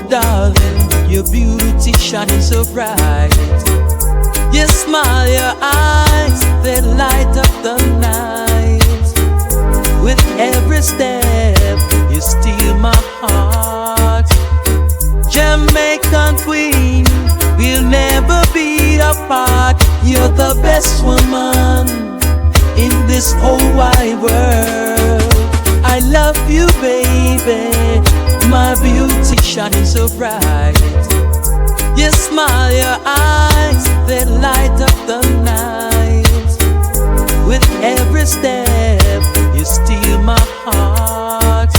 darling, your beauty shining so bright. You smile, your eyes, they light up the night. With every step, you steal my heart. Jamaican queen, we'll never be apart. You're the best woman in this whole wide world. I love you, baby, my beauty shining so bright. You smile, your eyes, they light up the night. With every step, you steal my heart.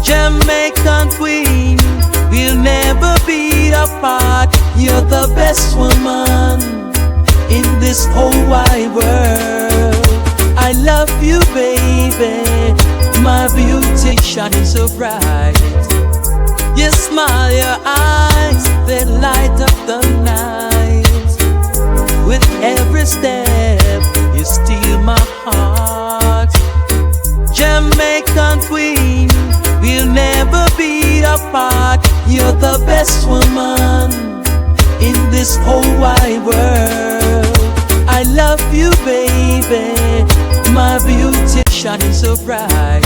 Jamaican queen, we'll never be apart. You're the best woman in this whole wide world. I love you, baby, my beauty shining so bright. You smile, your eyes, they light up the night. With every step, you steal my heart. Jamaican queen, we'll never be apart. You're the best woman in this whole wide world. I love you, baby, my beauty shining so bright.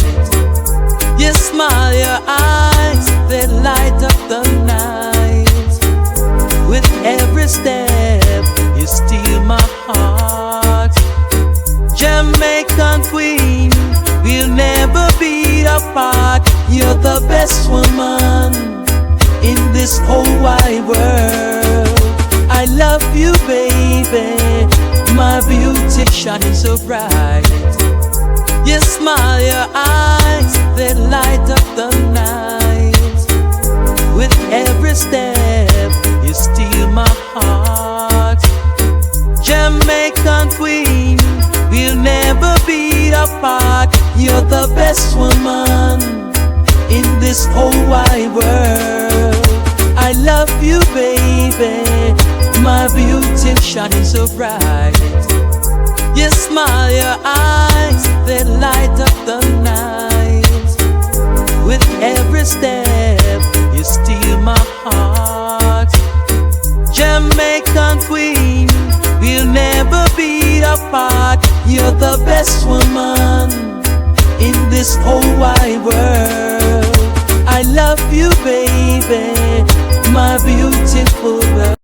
You smile, your eyes, they light up the night. With every step, you steal my heart. Jamaican queen, we'll never be apart. You're the best woman in this whole wide world. I love you, baby, my beauty shining so bright. You smile, your eyes, they light up the night. With every step, you steal my heart. Jamaican queen, we'll never be apart. You're the best woman in this whole wide world. I love you, baby, my beauty shining so bright. You smile, your eyes, they light up the night. With every step, you steal my heart. Jamaican queen, we'll never be apart. You're the best woman in this whole wide world. I love you, baby, my beautiful girl.